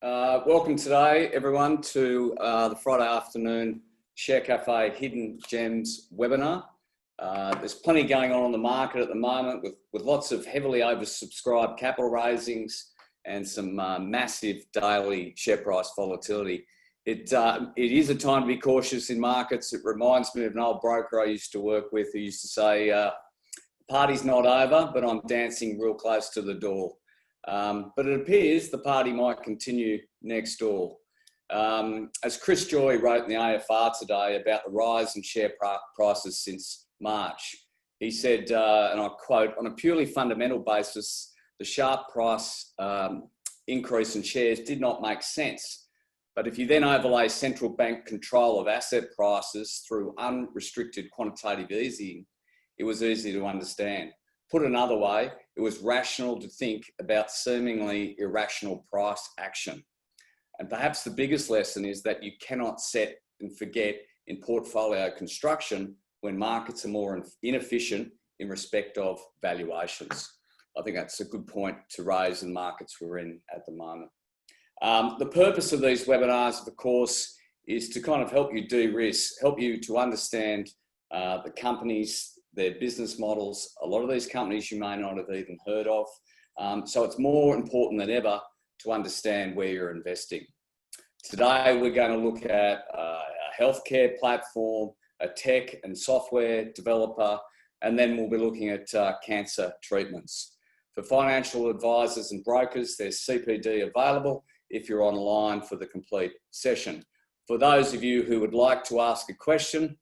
Welcome today, everyone, to the Friday afternoon ShareCafe Hidden Gems webinar. There's plenty going on the market at the moment with lots of heavily oversubscribed capital raisings and some massive daily share price volatility. It is a time to be cautious in markets. It reminds me of an old broker I used to work with who used to say, the party's not over, but I'm dancing real close to the door. But it appears the party might continue next door. As Chris Joy wrote in the AFR today about the rise in share prices since March, he said, and I quote, "On a purely fundamental basis, the sharp price increase in shares did not make sense. But if you then overlay central bank control of asset prices through unrestricted quantitative easing, it was easy to understand. Put another way, it was rational to think about seemingly irrational price action. And perhaps the biggest lesson is that you cannot set and forget in portfolio construction when markets are more inefficient in respect of valuations." I think that's a good point to raise in the markets we're in at the moment. The purpose of these webinars, of course, is to kind of help you de-risk, help you to understand the companies, their business models. A lot of these companies you may not have even heard of. So it's more important than ever to understand where you're investing. Today, we're going to look at a healthcare platform, a tech and software developer, and then we'll be looking at cancer treatments. For financial advisors and brokers, there's CPD available if you're online for the complete session. For those of you who would like to ask a question,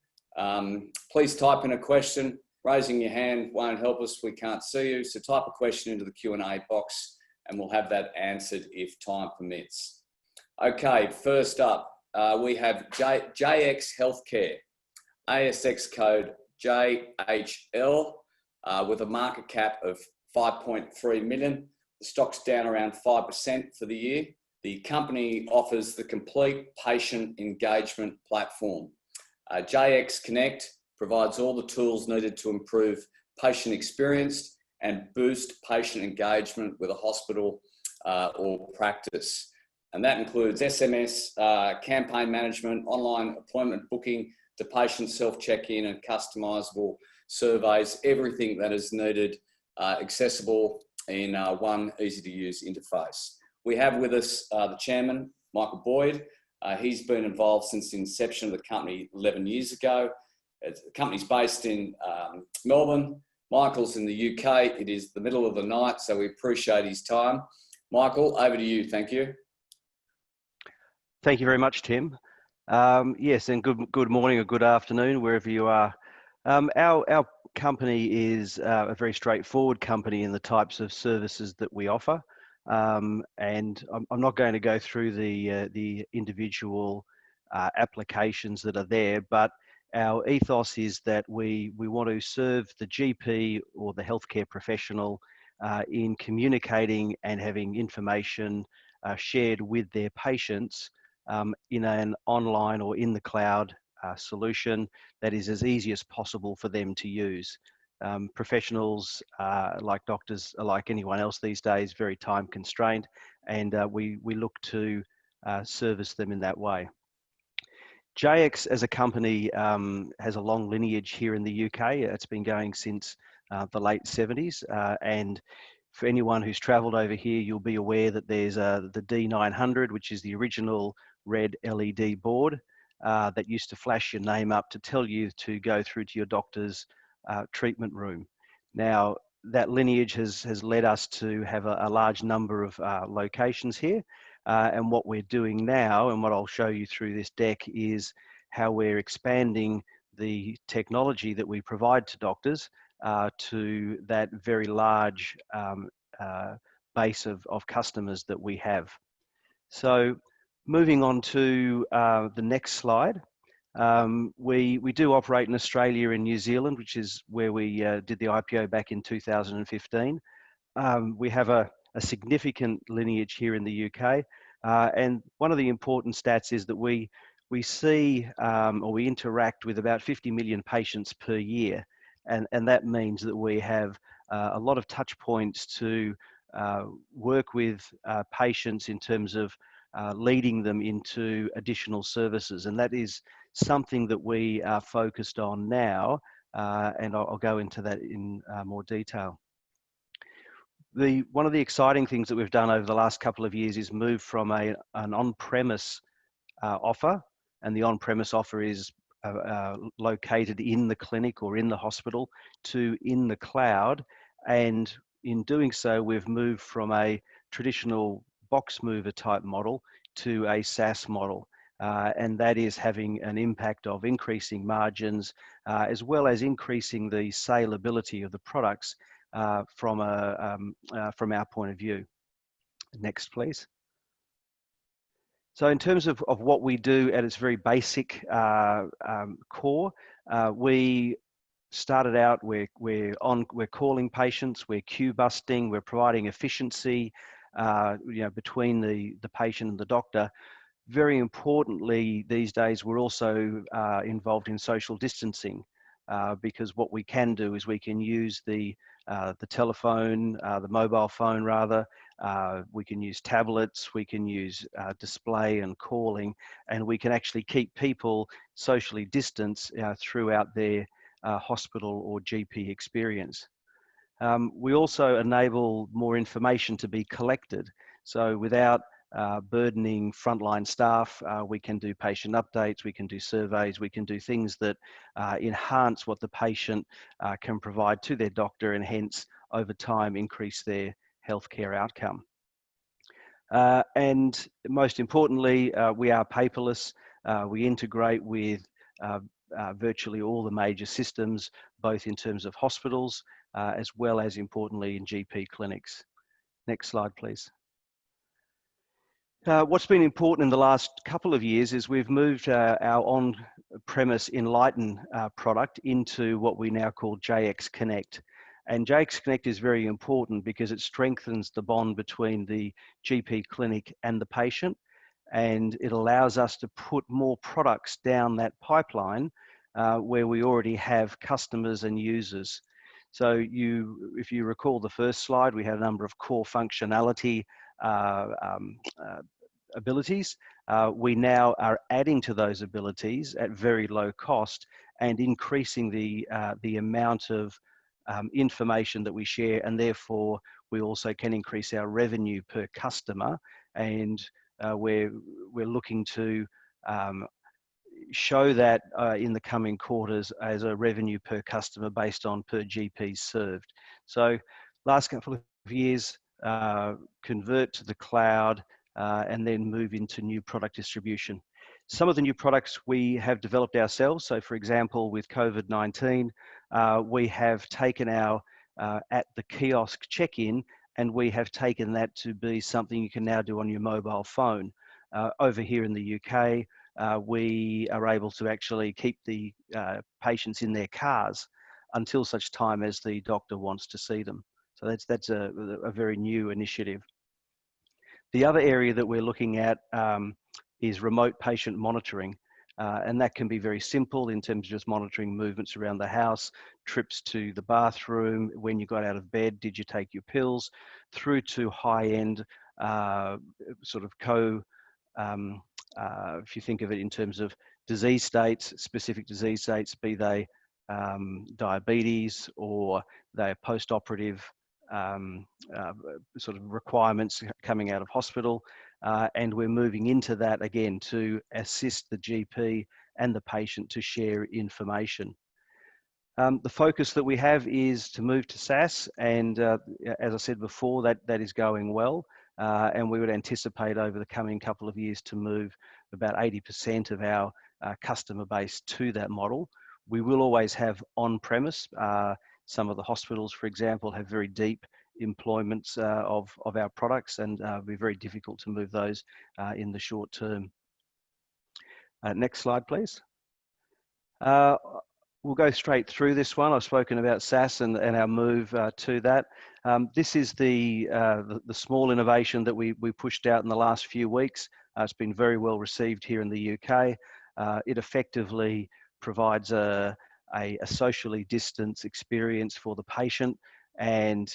please type in a question. Raising your hand won't help us, we can't see you. So type a question into the Q&A box and we'll have that answered if time permits. Okay, first up, we have JX Healthcare, ASX code JHL, with a market cap of 5.3 million. The stock's down around 5% for the year. The company offers the complete patient engagement platform. JX Connect provides all the tools needed to improve patient experience and boost patient engagement with a hospital or practice. And that includes SMS, campaign management, online appointment booking to patient self-check-in and customizable surveys, everything that is needed accessible in one easy-to-use interface. We have with us the chairman, Michael Boyd. He's been involved since the inception of the company 11 years ago. The company's based in Melbourne. Michael's in the UK. It is the middle of the night, so we appreciate his time. Michael, over to you. Thank you. Thank you very much, Tim. Yes, and good morning or good afternoon, wherever you are. Our company is a very straightforward company in the types of services that we offer. And I'm not going to go through the individual applications that are there, but our ethos is that we want to serve the GP or the healthcare professional in communicating and having information shared with their patients in an online or in the cloud solution that is as easy as possible for them to use. Professionals, like doctors, like anyone else these days, very time constrained, and we look to service them in that way. JX as a company has a long lineage here in the UK. It's been going since the late 70s, and for anyone who's travelled over here, you'll be aware that there's the D900, which is the original red LED board that used to flash your name up to tell you to go through to your doctor's treatment room. Now, that lineage has led us to have a large number of locations here. And what we're doing now, and what I'll show you through this deck, is how we're expanding the technology that we provide to doctors to that very large base of customers that we have. So moving on to the next slide. We do operate in Australia and New Zealand, which is where we did the IPO back in 2015. We have a significant lineage here in the UK. And one of the important stats is that we see or we interact with about 50 million patients per year. And that means that we have a lot of touch points to work with patients in terms of leading them into additional services. And that is something that we are focused on now, and I'll go into that in more detail. One of the exciting things that we've done over the last couple of years is move from an on-premise offer, and the on-premise offer is located in the clinic or in the hospital, to in the cloud. And in doing so, we've moved from a traditional box mover type model to a SaaS model. And that is having an impact of increasing margins, as well as increasing the saleability of the products from our point of view. Next, please. So in terms of what we do at its very basic core, we started out, we're calling patients, we're queue busting, we're providing efficiency between the patient and the doctor. Very importantly, these days, we're also involved in social distancing, because what we can do is we can use the telephone, the mobile phone rather, we can use tablets, we can use display and calling, and we can actually keep people socially distanced throughout their hospital or GP experience. We also enable more information to be collected. So without burdening frontline staff, we can do patient updates, we can do surveys, we can do things that enhance what the patient can provide to their doctor, and hence over time increase their healthcare outcome. And most importantly, we are paperless. We integrate with virtually all the major systems, both in terms of hospitals, as well as importantly in GP clinics. Next slide, please. What's been important in the last couple of years is we've moved our on-premise Enlighten product into what we now call JX Connect. And JX Connect is very important because it strengthens the bond between the GP clinic and the patient, and it allows us to put more products down that pipeline where we already have customers and users. So if you recall the first slide, we had a number of core functionality abilities. We now are adding to those abilities at very low cost and increasing the amount of information that we share, and therefore we also can increase our revenue per customer. And we're looking to show that in the coming quarters as a revenue per customer based on per GP served. So last couple of years, convert to the cloud, and then move into new product distribution. Some of the new products we have developed ourselves. So for example, with COVID-19, we have taken our at the kiosk check-in, and we have taken that to be something you can now do on your mobile phone. Over here in the UK, we are able to actually keep the patients in their cars until such time as the doctor wants to see them. So that's a very new initiative. The other area that we're looking at is remote patient monitoring. And that can be very simple in terms of just monitoring movements around the house, trips to the bathroom, when you got out of bed, did you take your pills, through to high-end sort of if you think of it in terms of disease states, specific disease states, be they diabetes or they're post-operative sort of requirements coming out of hospital. And we're moving into that again to assist the GP and the patient to share information. The focus that we have is to move to SaaS, and as I said before, that is going well. And we would anticipate over the coming couple of years to move about 80% of our customer base to that model. We will always have on-premise. Some of the hospitals, for example, have very deep employments of our products, and it'll be very difficult to move those in the short term. Next slide, please. We'll go straight through this one. I've spoken about SaaS and our move to that. This is the small innovation that we pushed out in the last few weeks. It's been very well received here in the UK. It effectively provides a socially distanced experience for the patient, and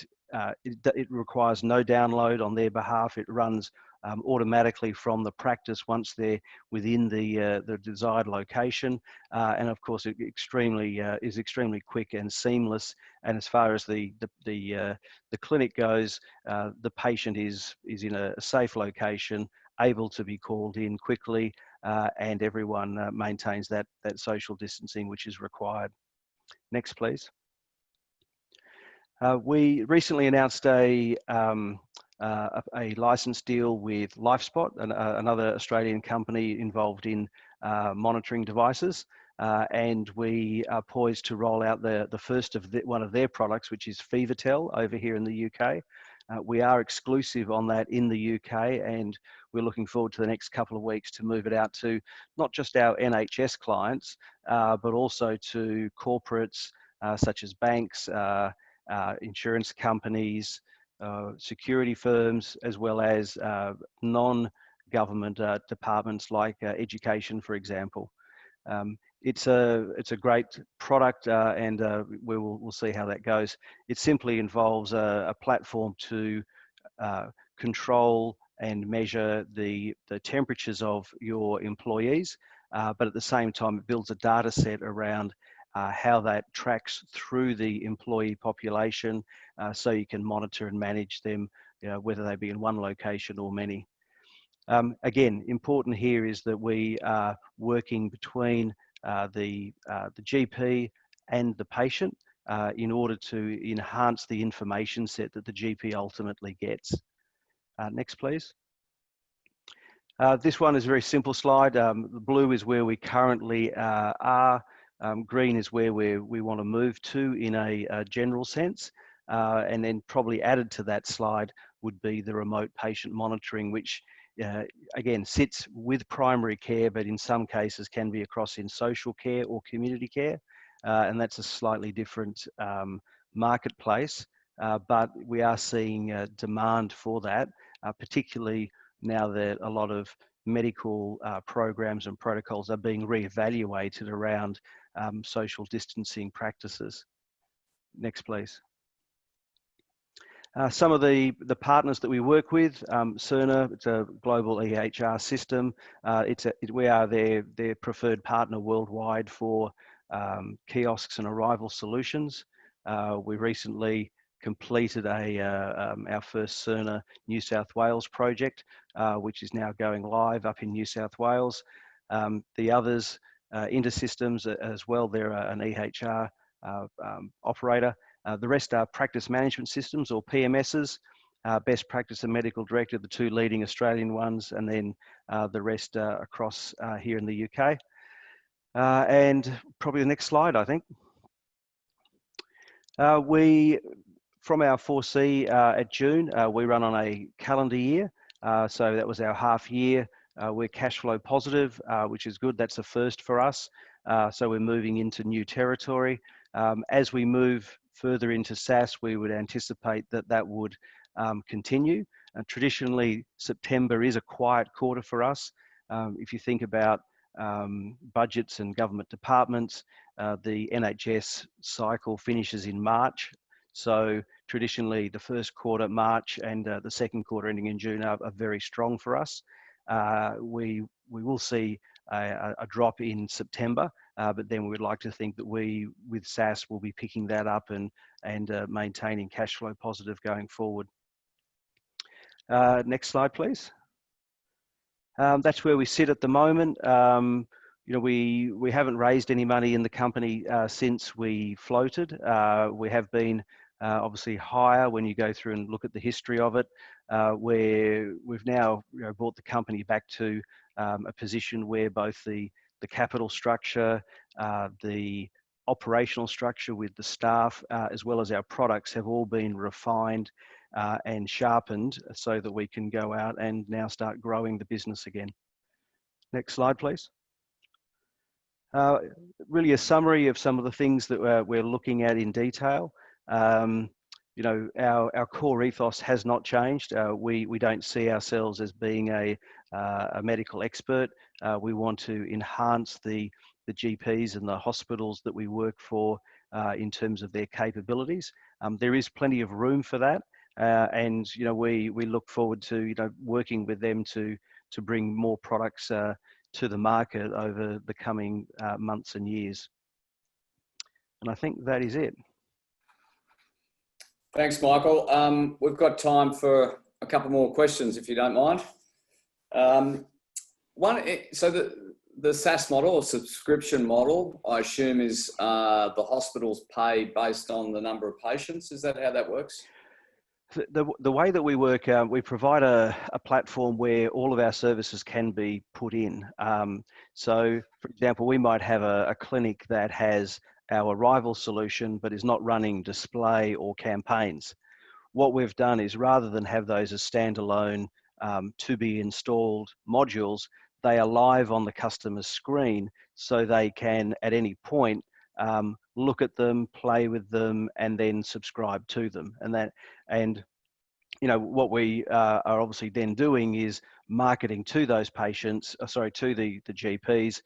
it requires no download on their behalf. It runs automatically from the practice once they're within the desired location, and of course it is extremely quick and seamless. And as far as the clinic goes, the patient is in a safe location, able to be called in quickly, and everyone maintains that social distancing which is required. Next, please. We recently announced a license deal with LifeSpot, another Australian company involved in monitoring devices, and we are poised to roll out the first of one of their products, which is FeverTel, over here in the UK. We are exclusive on that in the UK, and we're looking forward to the next couple of weeks to move it out to not just our NHS clients, but also to corporates such as banks, insurance companies, security firms, as well as non-government departments like education, for example. It's a great product, and we'll see how that goes. It simply involves a platform to control and measure the temperatures of your employees, but at the same time it builds a data set around how that tracks through the employee population, so you can monitor and manage them, whether they be in one location or many. Again, important here is that we are working between the GP and the patient in order to enhance the information set that the GP ultimately gets. Next, please. This one is a very simple slide. The blue is where we currently are. Green is where we want to move to in a general sense. And then probably added to that slide would be the remote patient monitoring, which again sits with primary care, but in some cases can be across in social care or community care. And that's a slightly different marketplace. But we are seeing demand for that, particularly now that a lot of medical programs and protocols are being reevaluated around social distancing practices. Next, please. Some of the partners that we work with, Cerner, it's a global EHR system. We are their preferred partner worldwide for kiosks and arrival solutions. We recently completed our first Cerner New South Wales project, which is now going live up in New South Wales. The others, InterSystems as well, they're an EHR operator. The rest are practice management systems, or PMSs. Best Practice and Medical Director, the two leading Australian ones, and then the rest across here in the UK. And probably the next slide, I think. From our 4C at June, we run on a calendar year. So that was our half year. We're cash flow positive, which is good. That's a first for us. So we're moving into new territory. As we move further into SaaS, we would anticipate that would continue. Traditionally, September is a quiet quarter for us. If you think about budgets and government departments, the NHS cycle finishes in March. So traditionally, the first quarter, March, and the second quarter ending in June are very strong for us. We will see a drop in September, but then we would like to think that we, with SaaS, will be picking that up and maintaining cash flow positive going forward. Next slide, please. That's where we sit at the moment. We haven't raised any money in the company since we floated. We have been obviously higher when you go through and look at the history of it, where we've now brought the company back to a position where both the capital structure, the operational structure with the staff, as well as our products have all been refined and sharpened so that we can go out and now start growing the business again. Next slide, please. Really a summary of some of the things that we're looking at in detail. Our core ethos has not changed. We don't see ourselves as being a medical expert. We want to enhance the GPs and the hospitals that we work for in terms of their capabilities. There is plenty of room for that. and we look forward to working with them to bring more products to the market over the coming months and years. And I think that is it. Thanks, Michael. We've got time for a couple more questions, if you don't mind. So the SaaS model or subscription model, I assume, is the hospitals pay based on the number of patients. Is that how that works? The way that we work, we provide a platform where all of our services can be put in. So, for example, we might have a clinic that has our arrival solution, but is not running display or campaigns. What we've done is, rather than have those as standalone to be installed modules, they are live on the customer's screen, so they can at any point look at them, play with them, and then subscribe to them. And what we are obviously then doing is marketing to those patients, to the GPs,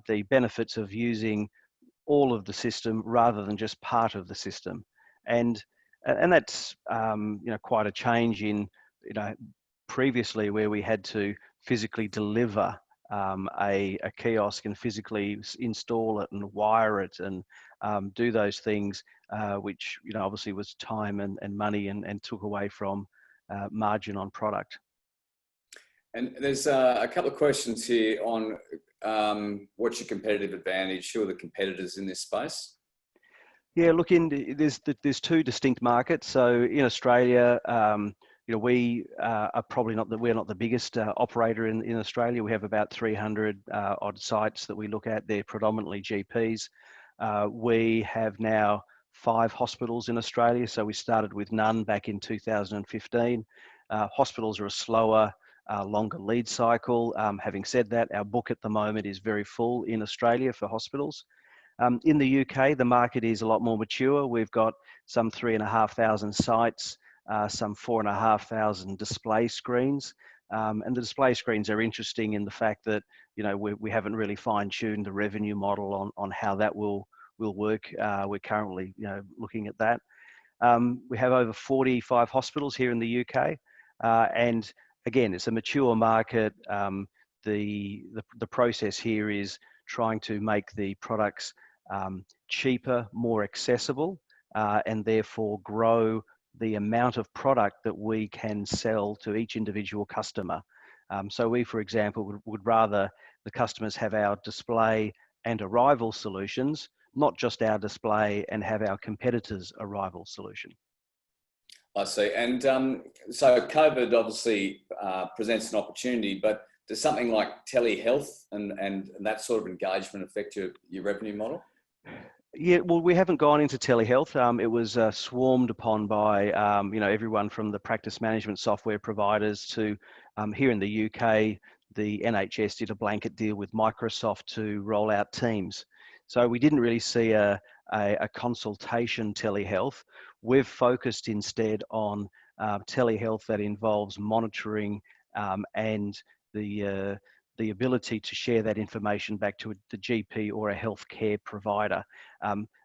the benefits of using all of the system rather than just part of the system. And that's quite a change in previously, where we had to physically deliver a kiosk and physically install it and wire it and do those things, which obviously was time and money and took away from margin on product. And there's a couple of questions here on what's your competitive advantage? Who are the competitors in this space? Yeah, look, there's two distinct markets. So in Australia, we are probably we're not the biggest operator in Australia. We have about 300 odd sites that we look at. They're predominantly GPs. We have now 5 hospitals in Australia. So we started with none back in 2015. Hospitals are a slower, longer lead cycle. Having said that, our book at the moment is very full in Australia for hospitals. In the UK, the market is a lot more mature. We've got some 3,500 sites, some 4,500 display screens. And the display screens are interesting in the fact that, we haven't really fine-tuned the revenue model on how that will work. We're currently, looking at that. We have over 45 hospitals here in the UK. And again, it's a mature market. The process here is trying to make the products cheaper, more accessible, and therefore grow the amount of product that we can sell to each individual customer. So we, for example, would rather the customers have our display and arrival solutions, not just our display and have our competitors' arrival solution. I see. And so COVID obviously presents an opportunity, but does something like telehealth and that sort of engagement affect your revenue model? Yeah, well, we haven't gone into telehealth. It was swarmed upon by, everyone from the practice management software providers to here in the UK, the NHS did a blanket deal with Microsoft to roll out Teams. So we didn't really see a consultation telehealth. We've focused instead on telehealth that involves monitoring and the ability to share that information back to the GP or a healthcare provider.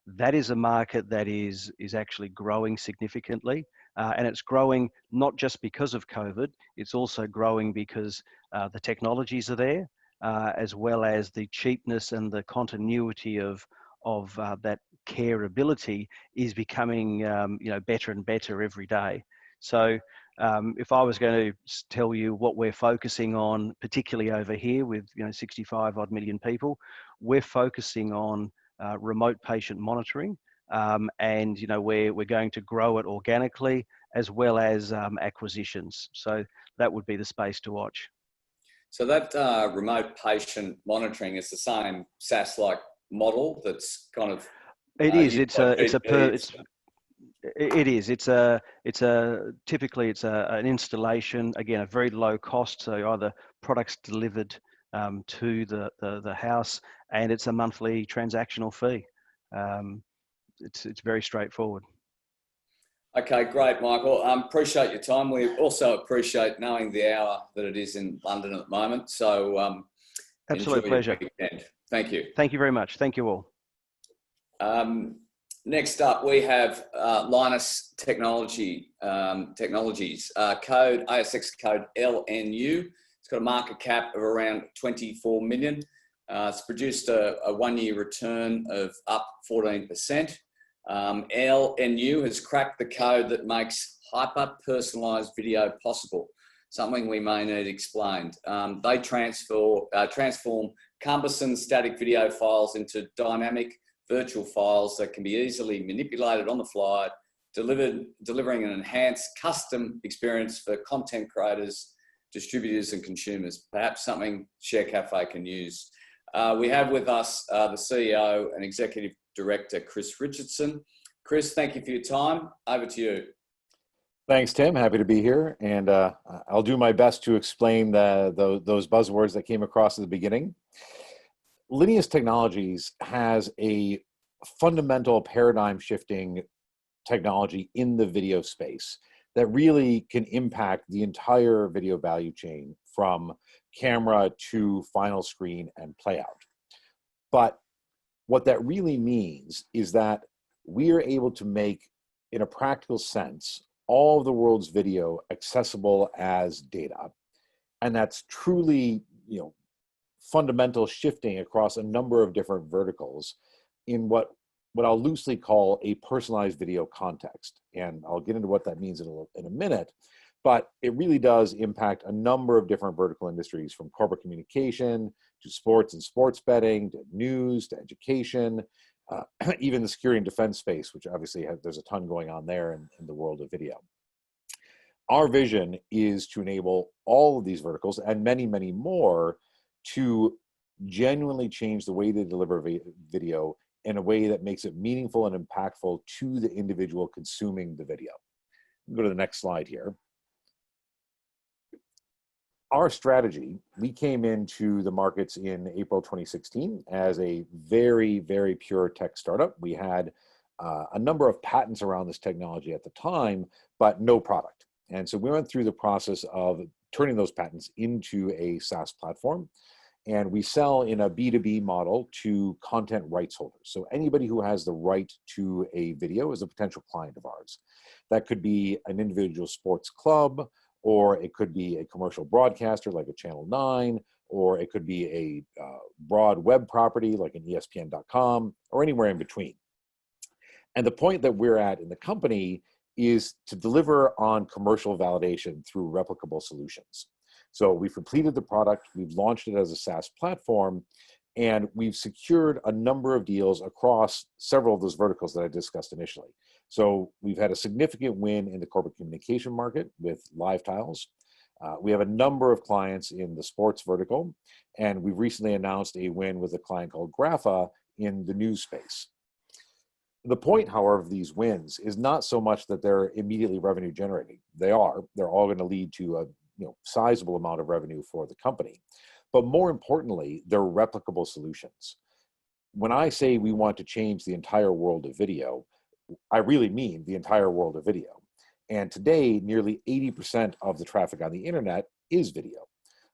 That is a market that is actually growing significantly. And it's growing not just because of COVID, it's also growing because the technologies are there, as well as the cheapness and the continuity of that care ability is becoming better and better every day. So if I was going to tell you what we're focusing on, particularly over here with 65 odd million people, we're focusing on remote patient monitoring, and we're going to grow it organically as well as acquisitions. So that would be the space to watch. So that remote patient monitoring is the same SaaS-like model that's kind of. It is. Typically it's an installation, again, a very low cost. So either products delivered to the house, and it's a monthly transactional fee. It's very straightforward. Okay, great, Michael. Appreciate your time. We also appreciate knowing the hour that it is in London at the moment. So absolute pleasure. Thank you. Thank you very much. Thank you all. Next up, we have Linus Technology, Technologies, code ASX code LNU. It's got a market cap of around 24 million. It's produced a 1 year return of up 14%. LNU has cracked the code that makes hyper-personalised video possible, something we may need explained. They transform cumbersome static video files into dynamic virtual files that can be easily manipulated on the fly, delivering an enhanced custom experience for content creators, distributors and consumers, perhaps something ShareCafe can use. We have with us the CEO and Executive Director, Chris Richardson. Chris, thank you for your time. Over to you. Thanks, Tim. Happy to be here. And I'll do my best to explain those buzzwords that came across at the beginning. Linus Technologies has a fundamental paradigm shifting technology in the video space that really can impact the entire video value chain from camera to final screen and playout. But what that really means is that we are able to make, in a practical sense, all of the world's video accessible as data. And that's truly, fundamental shifting across a number of different verticals in what I'll loosely call a personalized video context. And I'll get into what that means in a minute, but it really does impact a number of different vertical industries, from corporate communication to sports and sports betting, to news, to education, even the security and defense space, which obviously there's a ton going on there in the world of video. Our vision is to enable all of these verticals and many, many more to genuinely change the way they deliver video in a way that makes it meaningful and impactful to the individual consuming the video. Go to the next slide here. Our strategy, we came into the markets in April 2016 as a very, very pure tech startup. We had a number of patents around this technology at the time, but no product. And so we went through the process of turning those patents into a SaaS platform. And we sell in a B2B model to content rights holders. So anybody who has the right to a video is a potential client of ours. That could be an individual sports club, or it could be a commercial broadcaster like a Channel 9, or it could be a broad web property like an ESPN.com, or anywhere in between. And the point that we're at in the company is to deliver on commercial validation through replicable solutions. So we've completed the product, we've launched it as a SaaS platform, and we've secured a number of deals across several of those verticals that I discussed initially. So we've had a significant win in the corporate communication market with Live Tiles. We have a number of clients in the sports vertical, and we've recently announced a win with a client called Grapha in the news space. The point, however, of these wins is not so much that they're immediately revenue generating. They're all going to lead to a sizable amount of revenue for the company. But more importantly, they're replicable solutions. When I say we want to change the entire world of video, I really mean the entire world of video. And today, nearly 80% of the traffic on the internet is video.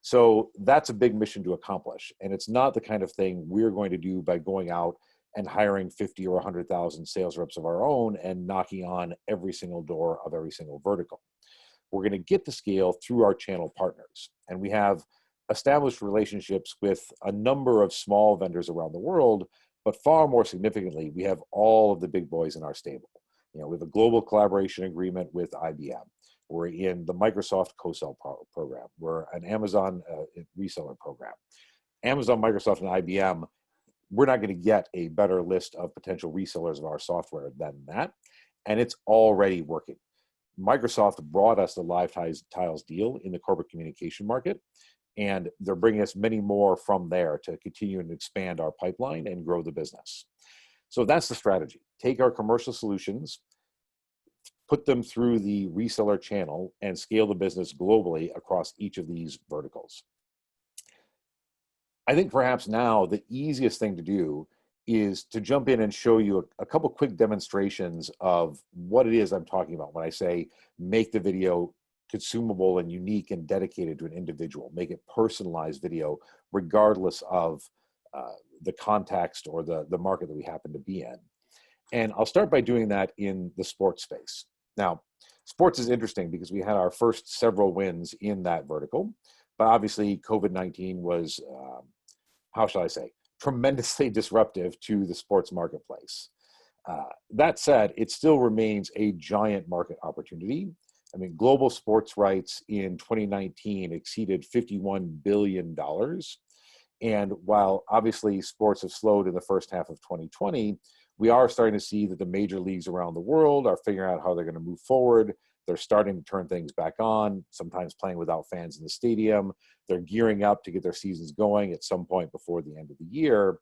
So that's a big mission to accomplish. And it's not the kind of thing we're going to do by going out and hiring 50 or 100,000 sales reps of our own and knocking on every single door of every single vertical. We're going to get to scale through our channel partners. And we have established relationships with a number of small vendors around the world, but far more significantly, we have all of the big boys in our stable. We have a global collaboration agreement with IBM. We're in the Microsoft co-sell program. We're an Amazon reseller program. Amazon, Microsoft, and IBM, we're not going to get a better list of potential resellers of our software than that. And it's already working. Microsoft brought us the Live Tiles deal in the corporate communication market, and they're bringing us many more from there to continue and expand our pipeline and grow the business. So that's the strategy. Take our commercial solutions, put them through the reseller channel, and scale the business globally across each of these verticals. I think perhaps now the easiest thing to do is to jump in and show you a couple quick demonstrations of what it is I'm talking about when I say make the video consumable and unique and dedicated to an individual, make it personalized video regardless of the context or the market that we happen to be in. And I'll start by doing that in the sports space. Now, sports is interesting because we had our first several wins in that vertical, but obviously COVID-19 was, how shall I say, tremendously disruptive to the sports marketplace. That said, it still remains a giant market opportunity. I mean, global sports rights in 2019 exceeded $51 billion. And while obviously sports have slowed in the first half of 2020, we are starting to see that the major leagues around the world are figuring out how they're going to move forward. They're starting to turn things back on, sometimes playing without fans in the stadium. They're gearing up to get their seasons going at some point before the end of the year.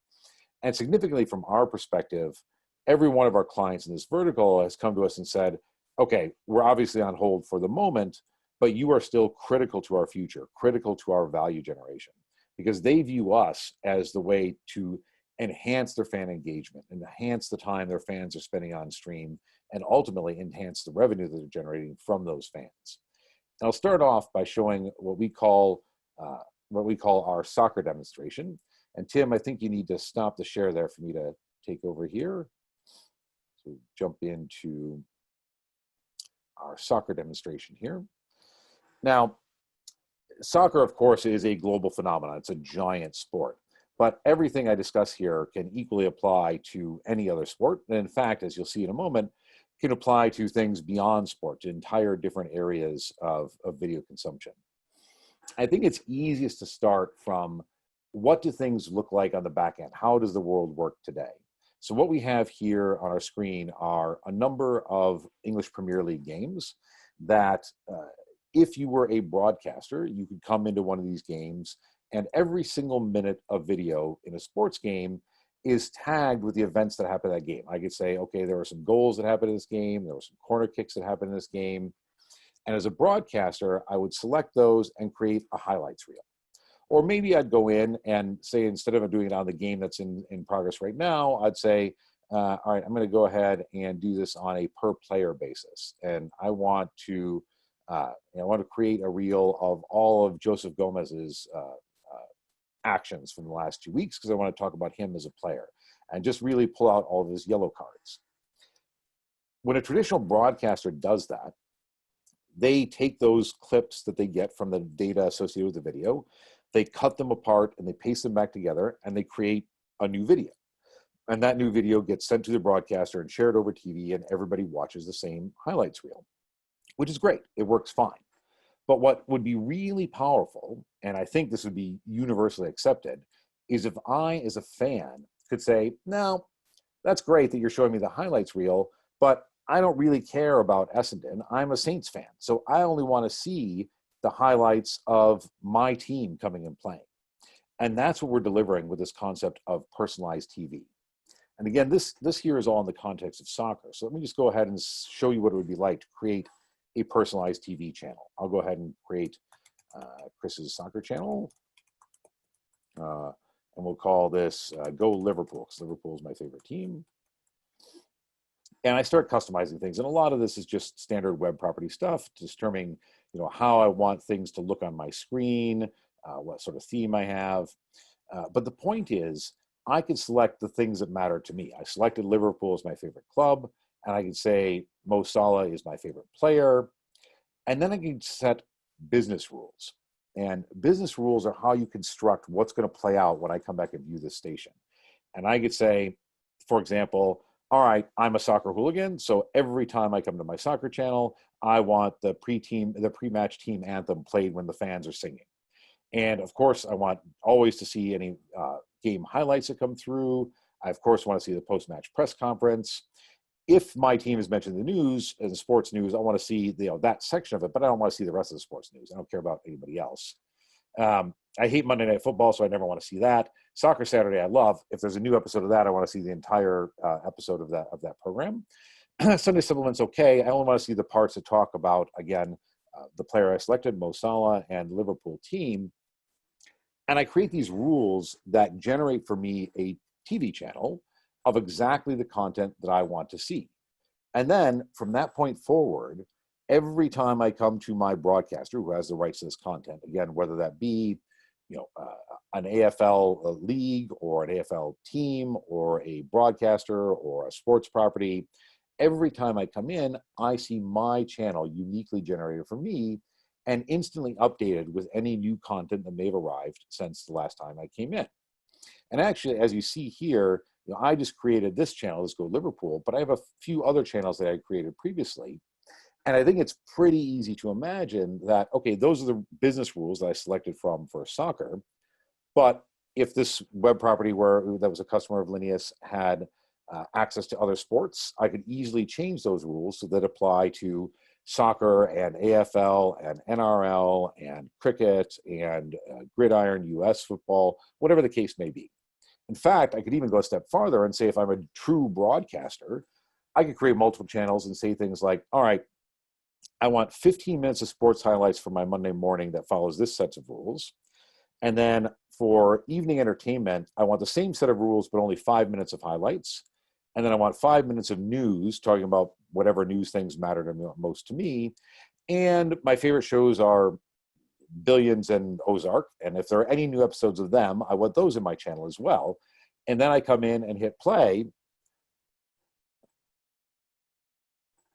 And significantly from our perspective, every one of our clients in this vertical has come to us and said, okay, we're obviously on hold for the moment, but you are still critical to our future, critical to our value generation, because they view us as the way to enhance their fan engagement, enhance the time their fans are spending on stream, and ultimately enhance the revenue that they're generating from those fans. And I'll start off by showing what we call our soccer demonstration. And Tim, I think you need to stop the share there for me to take over here. So jump into our soccer demonstration here. Now, soccer, of course, is a global phenomenon. It's a giant sport. But everything I discuss here can equally apply to any other sport. And in fact, as you'll see in a moment, can apply to things beyond sport, to entire different areas of video consumption. I think it's easiest to start from what do things look like on the back end? How does the world work today? So what we have here on our screen are a number of English Premier League games that if you were a broadcaster, you could come into one of these games and every single minute of video in a sports game is tagged with the events that happen in that game. I could say, okay, there were some goals that happened in this game. There were some corner kicks that happened in this game. And as a broadcaster, I would select those and create a highlights reel. Or maybe I'd go in and say, instead of doing it on the game that's in progress right now, I'd say, all right, I'm going to go ahead and do this on a per player basis. And I want to create a reel of all of Joseph Gomez's actions from the last 2 weeks, because I want to talk about him as a player and just really pull out all of his yellow cards. When a traditional broadcaster does that, they take those clips that they get from the data associated with the video, they cut them apart and they paste them back together and they create a new video. And that new video gets sent to the broadcaster and shared over TV, and everybody watches the same highlights reel, which is great. It works fine. But what would be really powerful, and I think this would be universally accepted, is if I, as a fan, could say, no, that's great that you're showing me the highlights reel, but I don't really care about Essendon. I'm a Saints fan. So I only want to see the highlights of my team coming and playing. And that's what we're delivering with this concept of personalized TV. And again, this here is all in the context of soccer. So let me just go ahead and show you what it would be like to create a personalized TV channel. I'll go ahead and create Chris's soccer channel. And we'll call this Go Liverpool, because Liverpool is my favorite team. And I start customizing things. And a lot of this is just standard web property stuff, determining how I want things to look on my screen, what sort of theme I have. But the point is, I can select the things that matter to me. I selected Liverpool as my favorite club, and I can say Mo Salah is my favorite player. And then I can set business rules. And business rules are how you construct what's going to play out when I come back and view this station. And I could say, for example, all right, I'm a soccer hooligan, so every time I come to my soccer channel, I want the pre-match team anthem played when the fans are singing. And of course, I want always to see any game highlights that come through. I, of course, want to see the post-match press conference. If my team is mentioned in the news, in the sports news, I want to see that section of it, but I don't want to see the rest of the sports news. I don't care about anybody else. I hate Monday Night Football, so I never want to see that. Soccer Saturday, I love. If there's a new episode of that, I want to see the entire episode of that program. Sunday Supplement's okay. I only want to see the parts that talk about, again, the player I selected, Mo Salah, and Liverpool team. And I create these rules that generate for me a TV channel of exactly the content that I want to see. And then from that point forward, every time I come to my broadcaster who has the rights to this content, again, whether that be, an AFL league or an AFL team or a broadcaster or a sports property, every time I come in, I see my channel uniquely generated for me and instantly updated with any new content that may have arrived since the last time I came in. And actually, as you see here, I just created this channel, Let's Go Liverpool, but I have a few other channels that I created previously. And I think it's pretty easy to imagine that, okay, those are the business rules that I selected from for soccer. But if this web property that was a customer of Linus had access to other sports, I could easily change those rules so that apply to soccer and AFL and NRL and cricket and gridiron, US football, whatever the case may be. In fact, I could even go a step farther and say if I'm a true broadcaster, I could create multiple channels and say things like, all right, I want 15 minutes of sports highlights for my Monday morning that follows this set of rules. And then for evening entertainment, I want the same set of rules, but only 5 minutes of highlights. And then I want 5 minutes of news, talking about whatever news things matter most to me. And my favorite shows are Billions and Ozark. And if there are any new episodes of them, I want those in my channel as well. And then I come in and hit play.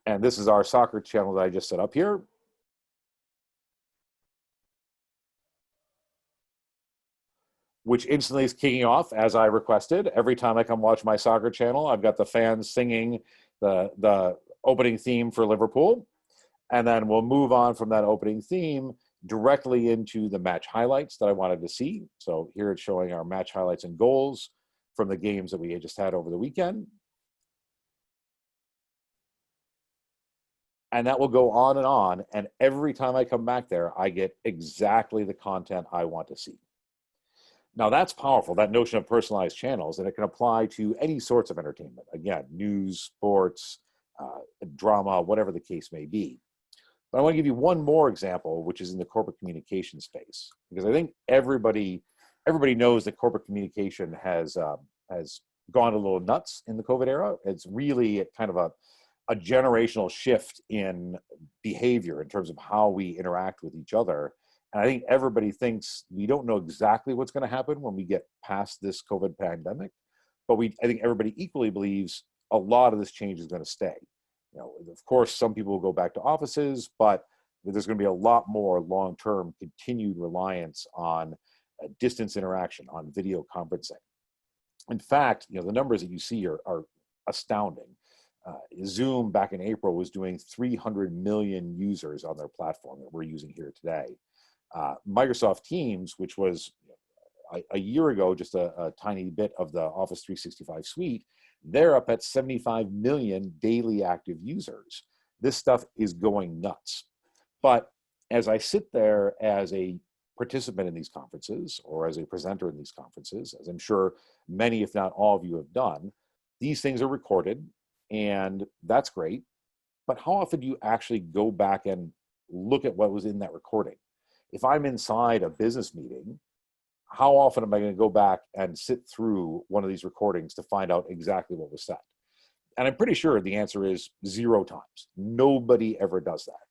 And this is our soccer channel that I just set up here. Which instantly is kicking off as I requested. Every time I come watch my soccer channel, I've got the fans singing the opening theme for Liverpool. And then we'll move on from that opening theme directly into the match highlights that I wanted to see. So here it's showing our match highlights and goals from the games that we just had over the weekend. And that will go on, and every time I come back there, I get exactly the content I want to see. Now that's powerful, that notion of personalized channels, and it can apply to any sorts of entertainment. Again, news, sports, drama, whatever the case may be. But I want to give you one more example, which is in the corporate communication space, because I think everybody knows that corporate communication has gone a little nuts in the COVID era. It's really kind of a generational shift in behavior in terms of how we interact with each other. And I think everybody thinks we don't know exactly what's going to happen when we get past this COVID pandemic, but I think everybody equally believes a lot of this change is going to stay. Of course, some people will go back to offices, but there's going to be a lot more long-term continued reliance on distance interaction, on video conferencing. In fact, the numbers that you see are astounding. Zoom back in April was doing 300 million users on their platform that we're using here today. Microsoft Teams, which was a year ago just a tiny bit of the Office 365 suite, they're up at 75 million daily active users. This stuff is going nuts. But as I sit there as a participant in these conferences or as a presenter in these conferences, as I'm sure many, if not all of you have done, these things are recorded. And that's great, but how often do you actually go back and look at what was in that recording? If I'm inside a business meeting, how often am I going to go back and sit through one of these recordings to find out exactly what was said? And I'm pretty sure the answer is 0 times. Nobody ever does that.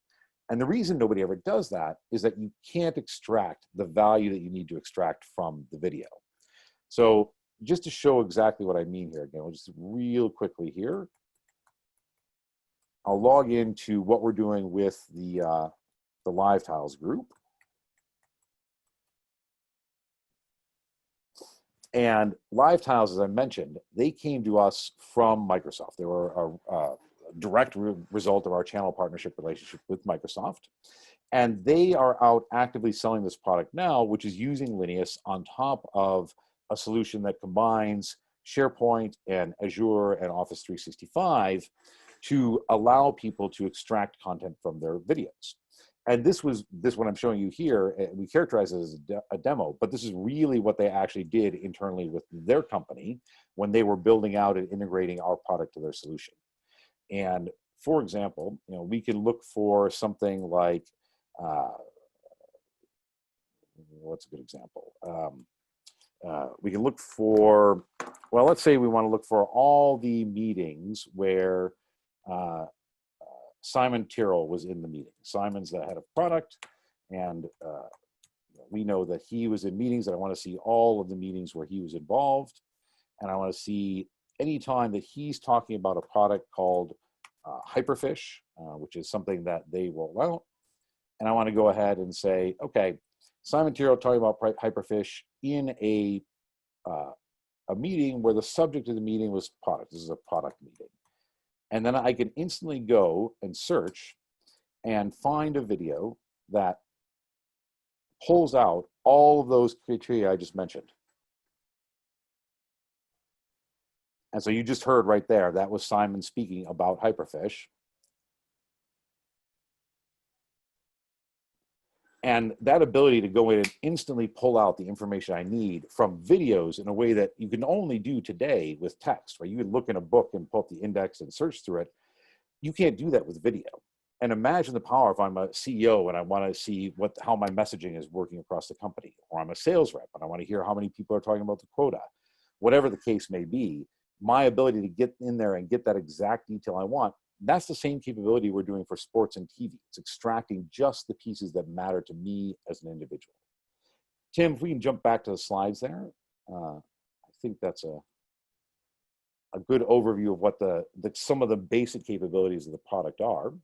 And the reason nobody ever does that is that you can't extract the value that you need to extract from the video. So just to show exactly what I mean here, again, we'll just real quickly here. I'll log into what we're doing with the Live Tiles group. And Live Tiles, as I mentioned, they came to us from Microsoft. They were a direct result of our channel partnership relationship with Microsoft. And they are out actively selling this product now, which is using Linus on top of a solution that combines SharePoint and Azure and Office 365 to allow people to extract content from their videos. And this what I'm showing you here, we characterize it as a demo, but this is really what they actually did internally with their company when they were building out and integrating our product to their solution. And for example, we can look for something like, what's a good example? We can look for, well, let's say we want to look for all the meetings where Simon Tyrrell was in the meeting. Simon's the head of product, and We know that he was in meetings, and I want to see all of the meetings where he was involved. And I want to see any time that he's talking about a product called Hyperfish, which is something that they roll out. And I want to go ahead and say, okay, Simon Tyrrell talking about Hyperfish in a meeting where the subject of the meeting was product. This is a product meeting. And then I can instantly go and search and find a video that pulls out all of those criteria I just mentioned. And so you just heard right there, that was Simon speaking about Hyperfish. And that ability to go in and instantly pull out the information I need from videos in a way that you can only do today with text, right? You could look in a book and pull up the index and search through it. You can't do that with video. And imagine the power if I'm a CEO and I want to see how my messaging is working across the company, or I'm a sales rep and I want to hear how many people are talking about the quota, whatever the case may be. My ability to get in there and get that exact detail I want, that's the same capability we're doing for sports and TV. It's extracting just the pieces that matter to me as an individual. Tim, if we can jump back to the slides there, I think that's a good overview of what some of the basic capabilities of the product are.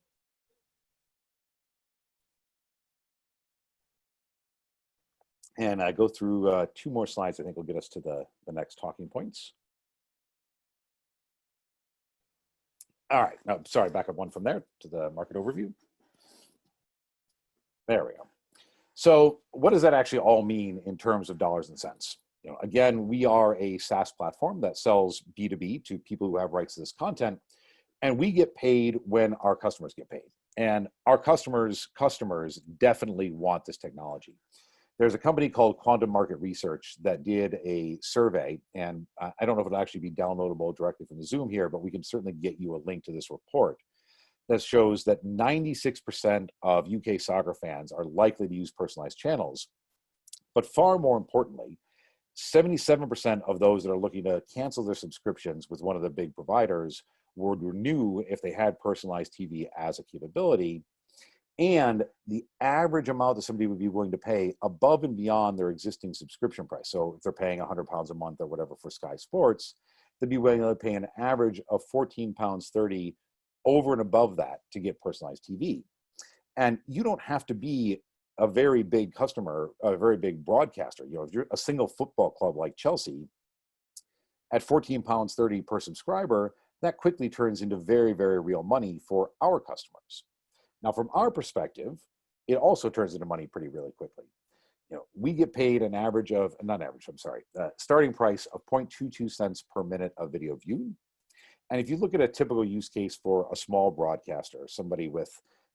And I go through 2 more slides. I think will get us to the next talking points. All right, no, sorry, back up one from there to the market overview. There we go. So what does that actually all mean in terms of dollars and cents? You know, again, we are a SaaS platform that sells B2B to people who have rights to this content, and we get paid when our customers get paid. And our customers definitely want this technology. There's a company called Quantum Market Research that did a survey, and I don't know if it'll actually be downloadable directly from the Zoom here, but we can certainly get you a link to this report that shows that 96% of UK soccer fans are likely to use personalized channels. But far more importantly, 77% of those that are looking to cancel their subscriptions with one of the big providers would renew if they had personalized TV as a capability. And the average amount that somebody would be willing to pay above and beyond their existing subscription price. So if they're paying £100 a month or whatever for Sky Sports, they'd be willing to pay an average of £14.30 over and above that to get personalized TV. And you don't have to be a very big customer, a very big broadcaster. You know, if you're a single football club like Chelsea, at £14.30 per subscriber, that quickly turns into very, very real money for our customers. Now, from our perspective, it also turns into money pretty really quickly. You know, we get paid an average of, starting price of 0.22 cents per minute of video viewed. And if you look at a typical use case for a small broadcaster, somebody with,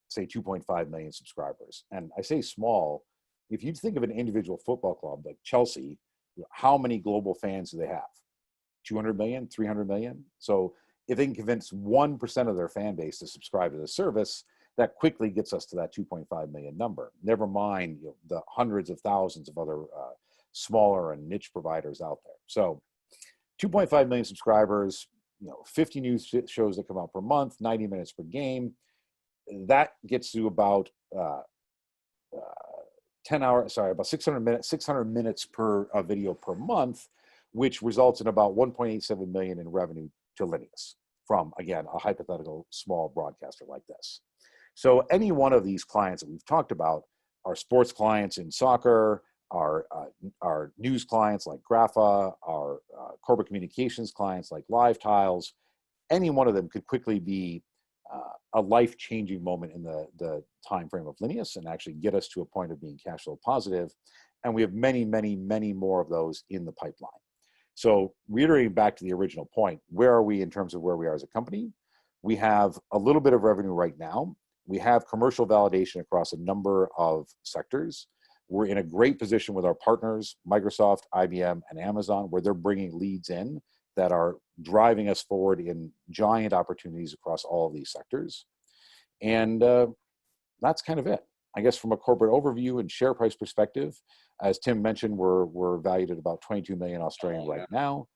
say, 2.5 million subscribers, and I say small, if you think of an individual football club like Chelsea, how many global fans do they have? 200 million, 300 million? So if they can convince 1% of their fan base to subscribe to the service, that quickly gets us to that 2.5 million number. Never mind, you know, the hundreds of thousands of other smaller and niche providers out there. So 2.5 million subscribers, you know, 50 news shows that come out per month, 90 minutes per game. That gets to about about 600 minutes per video per month, which results in about 1.87 million in revenue to Linus from, again, a hypothetical small broadcaster like this. So any one of these clients that we've talked about, our sports clients in soccer, our news clients like Grapha, our corporate communications clients like Live Tiles, any one of them could quickly be a life-changing moment in the time frame of Linus and actually get us to a point of being cash flow positive. And we have many, many, many more of those in the pipeline. So reiterating back to the original point, where are we in terms of where we are as a company? We have a little bit of revenue right now. We have commercial validation across a number of sectors. We're in a great position with our partners, Microsoft, IBM, and Amazon, where they're bringing leads in that are driving us forward in giant opportunities across all of these sectors. And that's kind of it. I guess from a corporate overview and share price perspective, as Tim mentioned, we're valued at about 22 million Australian right now.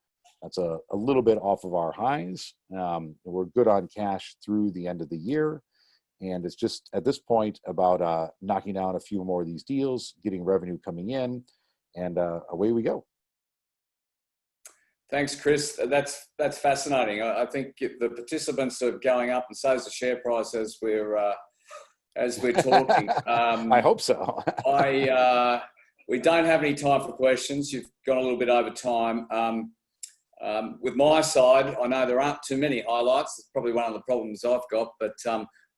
That's a little bit off of our highs. We're good on cash through the end of the year. And it's just at this point about knocking down a few more of these deals, getting revenue coming in, and away we go. Thanks, Chris. That's fascinating. I think the participants are going up, and so is the share price as we're talking. I hope so. We don't have any time for questions. You've gone a little bit over time. With my side, I know there aren't too many highlights. It's probably one of the problems I've got. But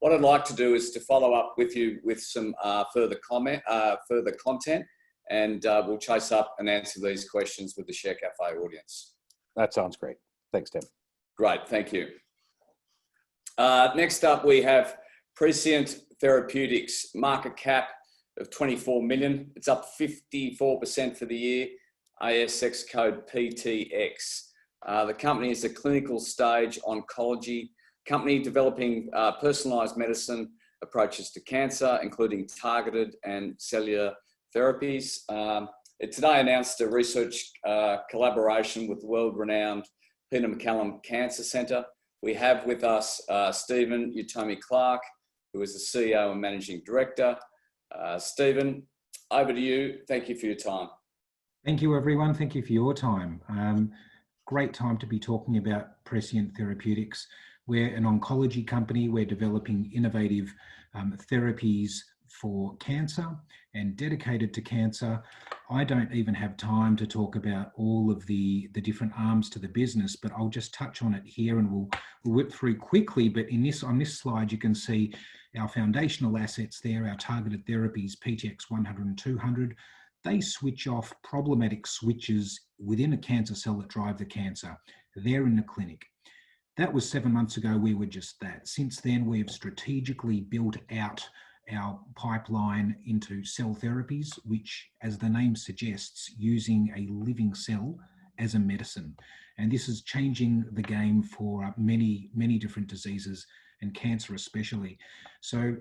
what I'd like to do is to follow up with you with some further content, and we'll chase up and answer these questions with the ShareCafe audience. That sounds great. Thanks, Tim. Great, thank you. Next up, we have Prescient Therapeutics, market cap of 24 million. It's up 54% for the year. ASX code PTX. The company is a clinical stage oncology company developing personalised medicine approaches to cancer, including targeted and cellular therapies. It today announced a research collaboration with the world-renowned Peter MacCallum Cancer Centre. We have with us Stephen Utomi-Clark, who is the CEO and Managing Director. Stephen, over to you. Thank you for your time. Thank you, everyone. Thank you for your time. Great time to be talking about Prescient Therapeutics. We're an oncology company. We're developing innovative therapies for cancer and dedicated to cancer. I don't even have time to talk about all of the different arms to the business, but I'll just touch on it here and we'll whip through quickly. But on this slide, you can see our foundational assets there, our targeted therapies, PTX 100 and 200. They switch off problematic switches within a cancer cell that drive the cancer. They're in the clinic. That was 7 months ago. We were just that. Since then, we've strategically built out our pipeline into cell therapies, which, as the name suggests, using a living cell as a medicine. And this is changing the game for many, many different diseases, and cancer especially. So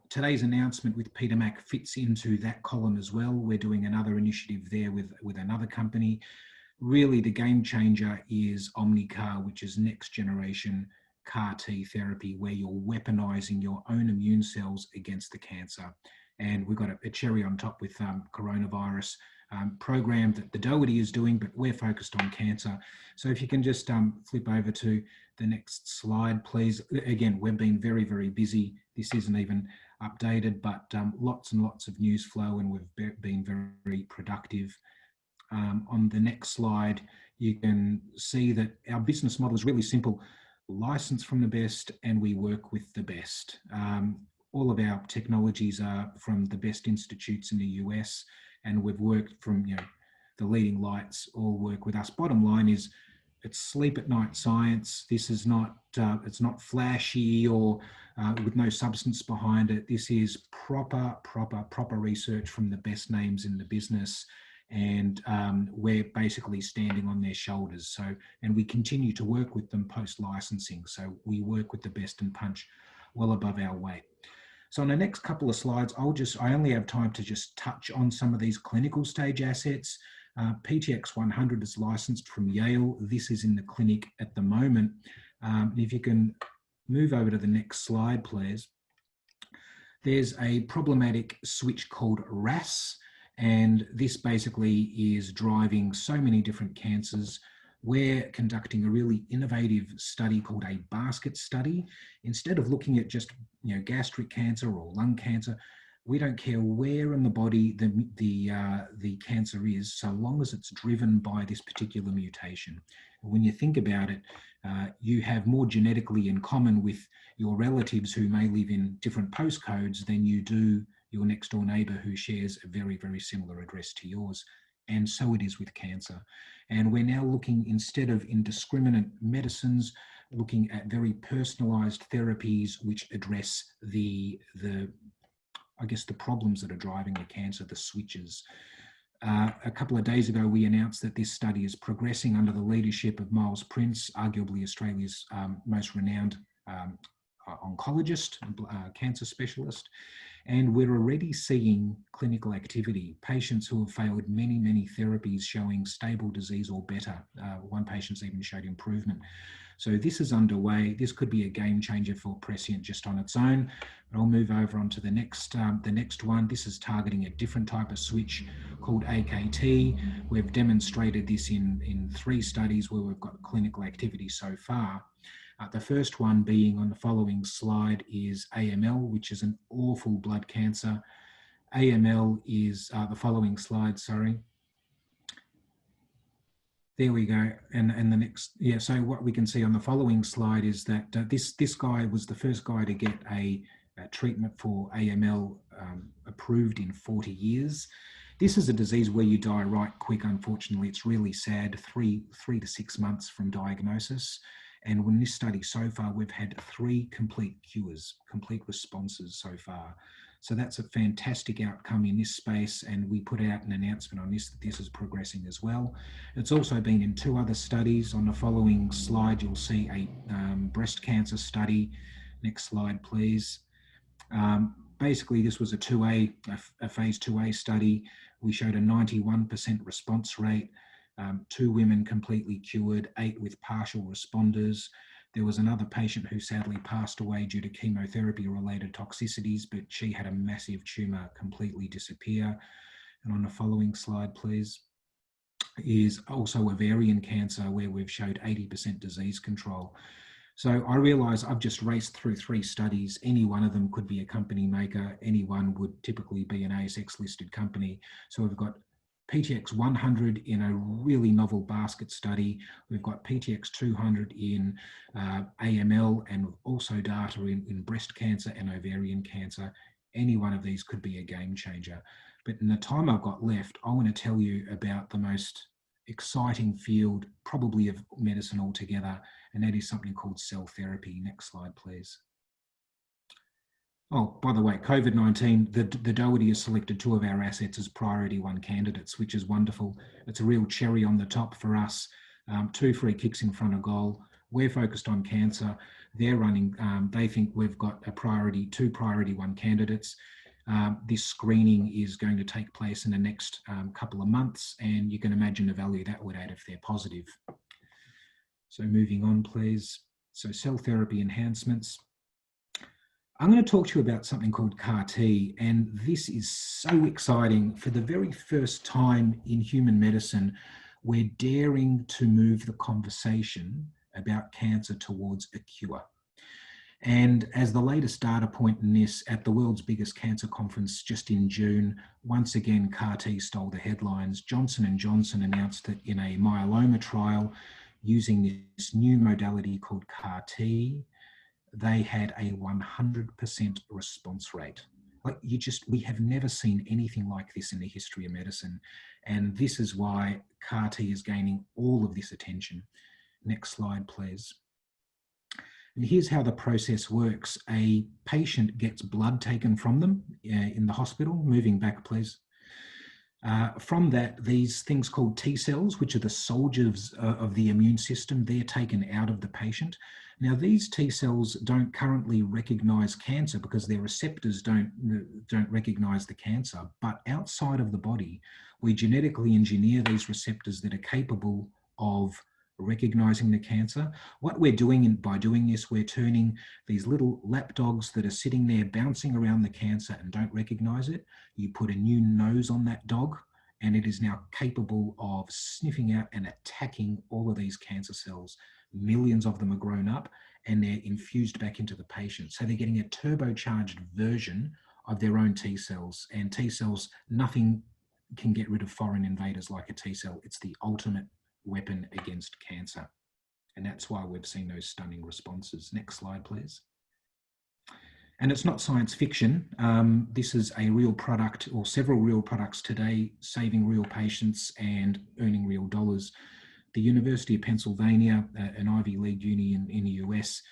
today's announcement with Peter Mac fits into that column as well. We're doing another initiative there with another company. Really, the game changer is Omnicarr, which is next generation CAR T therapy, where you're weaponizing your own immune cells against the cancer. And we've got a cherry on top with coronavirus program that the Doherty is doing, but we're focused on cancer. So if you can just flip over to the next slide, please. Again, we've been very, very busy. This isn't even updated, but lots and lots of news flow, and we've been very productive. On the next slide, you can see that our business model is really simple. License from the best, and we work with the best. All of our technologies are from the best institutes in the US, and we've worked from the leading lights all work with us. Bottom line is, it's sleep at night science. This is not it's not flashy or with no substance behind it. This is proper research from the best names in the business. And we're basically standing on their shoulders. So, and we continue to work with them post-licensing. So we work with the best and punch well above our weight. So on the next couple of slides, I only have time to just touch on some of these clinical stage assets. PTX 100 is licensed from Yale. This is in the clinic at the moment. If you can move over to the next slide, please. There's a problematic switch called RAS. And this basically is driving so many different cancers. We're conducting a really innovative study called a basket study. Instead of looking at just gastric cancer or lung cancer, we don't care where in the body the cancer is, so long as it's driven by this particular mutation. When you think about it, you have more genetically in common with your relatives who may live in different postcodes than you do your next door neighbor who shares a very, very similar address to yours. And so it is with cancer. And we're now looking, instead of indiscriminate medicines, looking at very personalized therapies which address the problems that are driving the cancer, the switches. A couple of days ago, we announced that this study is progressing under the leadership of Miles Prince, arguably Australia's most renowned oncologist, cancer specialist. And we're already seeing clinical activity, patients who have failed many, many therapies showing stable disease or better. One patient's even showed improvement. So this is underway. This could be a game changer for Prescient just on its own. But I'll move over onto the next one. This is targeting a different type of switch called AKT. We've demonstrated this in 3 studies where we've got clinical activity so far. The first one being on the following slide is AML, which is an awful blood cancer. AML is the following slide, sorry. There we go, and the next, yeah, so what we can see on the following slide is that this guy was the first guy to get a treatment for AML approved in 40 years. This is a disease where you die right quick, unfortunately. It's really sad, 3 to 6 months from diagnosis. And in this study so far, we've had 3 complete cures, complete responses so far. So that's a fantastic outcome in this space, and we put out an announcement on this that this is progressing as well. It's also been in 2 other studies. On the following slide, you'll see a breast cancer study. Next slide, please. Basically, this was a phase 2A study. We showed a 91% response rate, 2 women completely cured, 8 with partial responders. There was another patient who sadly passed away due to chemotherapy-related toxicities, but she had a massive tumour completely disappear. And on the following slide, please, is also ovarian cancer, where we've showed 80% disease control. So I realise I've just raced through 3 studies. Any one of them could be a company maker. Any one would typically be an ASX-listed company. So we've got PTX 100 in a really novel basket study. We've got PTX 200 in AML, and also data in breast cancer and ovarian cancer. Any one of these could be a game changer. But in the time I've got left, I want to tell you about the most exciting field, probably of medicine altogether, and that is something called cell therapy. Next slide, please. Oh, by the way, COVID-19, the Doherty has selected 2 of our assets as priority 1 candidates, which is wonderful. It's a real cherry on the top for us. 2 free kicks in front of goal. We're focused on cancer. They're running, they think we've got a 2 priority 1 candidates. This screening is going to take place in the next couple of months, and you can imagine the value that would add if they're positive. So moving on, please. So cell therapy enhancements. I'm going to talk to you about something called CAR-T, and this is so exciting. For the very first time in human medicine, we're daring to move the conversation about cancer towards a cure. And as the latest data point in this, at the world's biggest cancer conference just in June, once again, CAR-T stole the headlines. Johnson & Johnson announced that in a myeloma trial using this new modality called CAR-T, they had a 100% response rate. We have never seen anything like this in the history of medicine. And this is why CAR-T is gaining all of this attention. Next slide, please. And here's how the process works. A patient gets blood taken from them in the hospital. Moving back, please. From that, these things called T cells, which are the soldiers of the immune system, they're taken out of the patient. Now, these T cells don't currently recognize cancer because their receptors don't recognize the cancer. But outside of the body, we genetically engineer these receptors that are capable of recognizing the cancer. What we're doing by doing this, we're turning these little lapdogs that are sitting there bouncing around the cancer and don't recognize it. You put a new nose on that dog, and it is now capable of sniffing out and attacking all of these cancer cells. Millions of them are grown up, and they're infused back into the patient. So they're getting a turbocharged version of their own T cells. And T cells, nothing can get rid of foreign invaders like a T cell. It's the ultimate weapon against cancer. And that's why we've seen those stunning responses. Next slide, please. And it's not science fiction. This is a real product, or several real products today, saving real patients and earning real dollars. The University of Pennsylvania, an Ivy League uni in the US,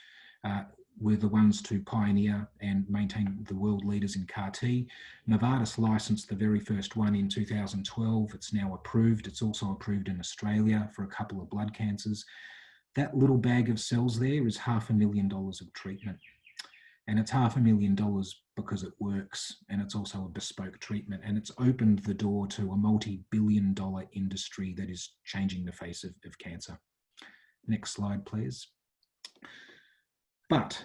were the ones to pioneer and maintain the world leaders in CAR-T. Novartis licensed the very first one in 2012. It's now approved. It's also approved in Australia for a couple of blood cancers. That little bag of cells there is $500,000 of treatment. And it's $500,000 because it works, and it's also a bespoke treatment, and it's opened the door to a multi-billion-dollar industry that is changing the face of cancer. Next slide, please. But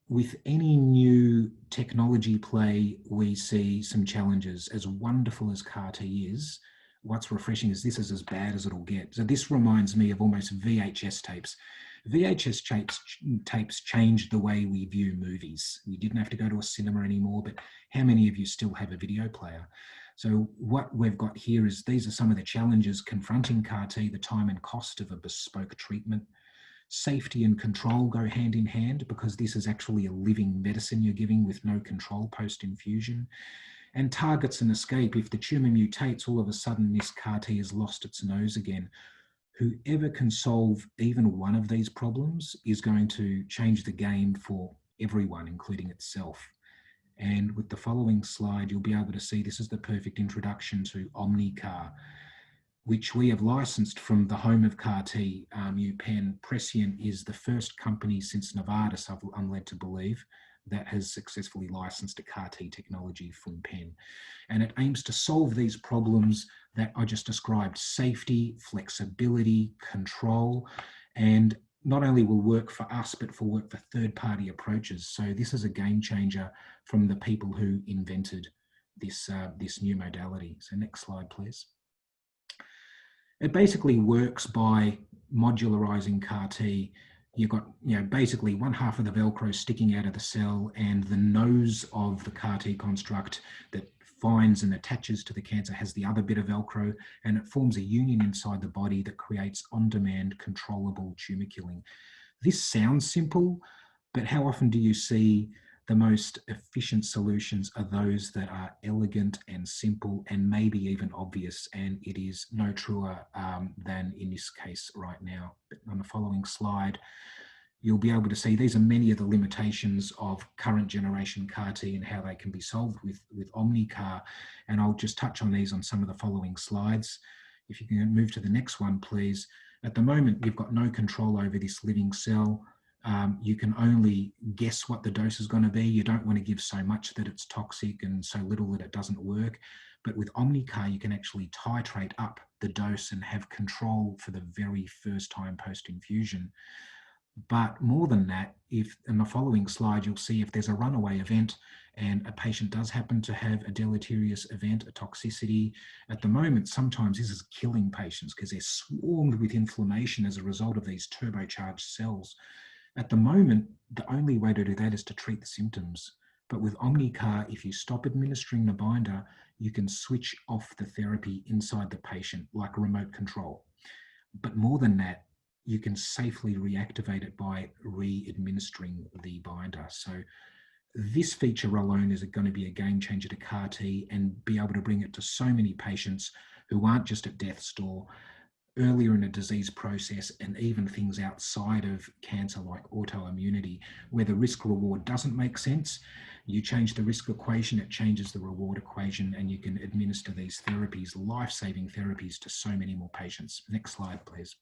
with any new technology play, we see some challenges. As wonderful as CAR-T is, what's refreshing is this is as bad as it'll get. So this reminds me of almost VHS tapes. VHS tapes changed the way we view movies. We didn't have to go to a cinema anymore, but how many of you still have a video player? So what we've got here is these are some of the challenges confronting CAR-T, the time and cost of a bespoke treatment. Safety and control go hand in hand because this is actually a living medicine you're giving with no control post-infusion. And targets and escape. If the tumour mutates, all of a sudden this CAR-T has lost its nose again. Whoever can solve even one of these problems is going to change the game for everyone, including itself. And with the following slide, you'll be able to see this is the perfect introduction to Omnicarr, which we have licensed from the home of CAR-T, UPenn. Prescient is the first company since Novartis, I'm led to believe, that has successfully licensed a CAR-T technology from Penn. And it aims to solve these problems that I just described: safety, flexibility, control, and not only will work for us, but will work for third-party approaches. So this is a game changer from the people who invented this, this new modality. So next slide, please. It basically works by modularizing CAR-T. You've got, basically one half of the Velcro sticking out of the cell, and the nose of the CAR-T construct that finds and attaches to the cancer has the other bit of Velcro, and it forms a union inside the body that creates on-demand controllable tumor killing. This sounds simple, but how often do you see the most efficient solutions are those that are elegant and simple and maybe even obvious? And it is no truer than in this case right now. But on the following slide, you'll be able to see these are many of the limitations of current generation CAR-T and how they can be solved with Omnicarr. And I'll just touch on these on some of the following slides. If you can move to the next one, please. At the moment, you've got no control over this living cell. You can only guess what the dose is going to be. You don't want to give so much that it's toxic and so little that it doesn't work. But with Omnicarr, you can actually titrate up the dose and have control for the very first time post-infusion. But more than that, if in the following slide, you'll see if there's a runaway event and a patient does happen to have a deleterious event, a toxicity. At the moment, sometimes this is killing patients because they're swarmed with inflammation as a result of these turbocharged cells. At the moment, the only way to do that is to treat the symptoms. But with Omnicarr, if you stop administering the binder, you can switch off the therapy inside the patient like a remote control. But more than that, you can safely reactivate it by re-administering the binder. So this feature alone is going to be a game changer to CAR-T and be able to bring it to so many patients who aren't just at death's door, earlier in a disease process, and even things outside of cancer like autoimmunity, where the risk reward doesn't make sense. You change the risk equation, it changes the reward equation, and you can administer these therapies, life-saving therapies, to so many more patients. Next slide, please.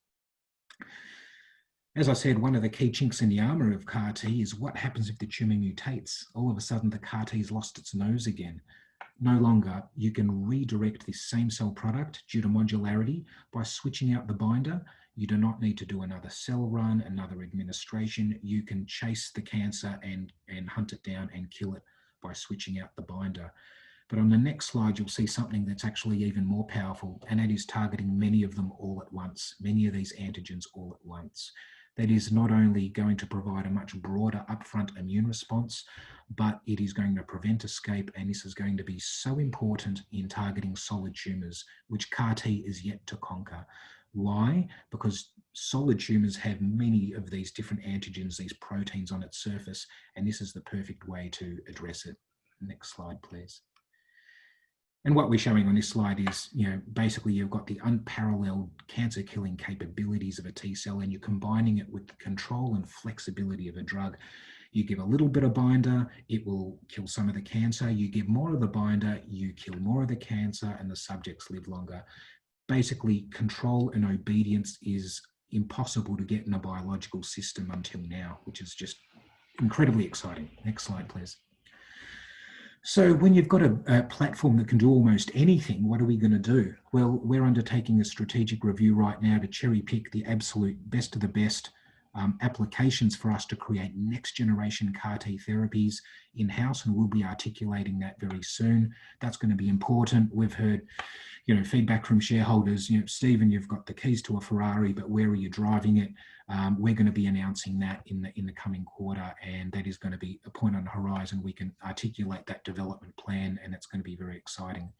As I said, one of the key chinks in the armour of CAR-T is what happens if the tumour mutates. All of a sudden, the CAR-T's lost its nose again. No longer, you can redirect this same cell product due to modularity by switching out the binder. You do not need to do another cell run, another administration. You can chase the cancer and hunt it down and kill it by switching out the binder. But on the next slide, you'll see something that's actually even more powerful, and that is targeting many of them all at once, many of these antigens all at once. That is not only going to provide a much broader upfront immune response, but it is going to prevent escape, and this is going to be so important in targeting solid tumours, which CAR-T is yet to conquer. Why? Because solid tumours have many of these different antigens, these proteins on its surface, and this is the perfect way to address it. Next slide, please. And what we're showing on this slide is, basically you've got the unparalleled cancer killing capabilities of a T cell, and you're combining it with the control and flexibility of a drug. You give a little bit of binder, it will kill some of the cancer. You give more of the binder, you kill more of the cancer, and the subjects live longer. Basically, control and obedience is impossible to get in a biological system until now, which is just incredibly exciting. Next slide, please. So when you've got a platform that can do almost anything, what are we going to do? Well, we're undertaking a strategic review right now to cherry pick the absolute best of the best applications for us to create next generation CAR T therapies in-house, and we'll be articulating that very soon. That's going to be important. We've heard, feedback from shareholders, Stephen, you've got the keys to a Ferrari, but where are you driving it? We're going to be announcing that in the coming quarter, and that is going to be a point on the horizon. We can articulate that development plan, and it's going to be very exciting.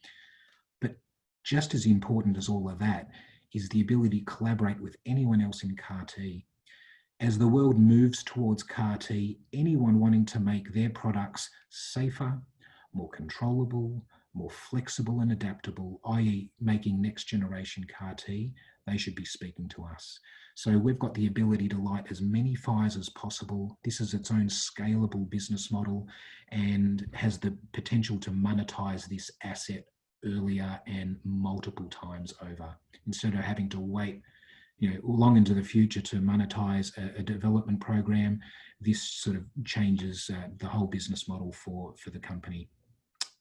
But just as important as all of that is the ability to collaborate with anyone else in CAR T. As the world moves towards CAR T, anyone wanting to make their products safer, more controllable, more flexible and adaptable, i.e. making next generation CAR T, they should be speaking to us. So we've got the ability to light as many fires as possible. This is its own scalable business model and has the potential to monetize this asset earlier and multiple times over. Instead of having to wait long into the future to monetize a development program, this sort of changes the whole business model for the company.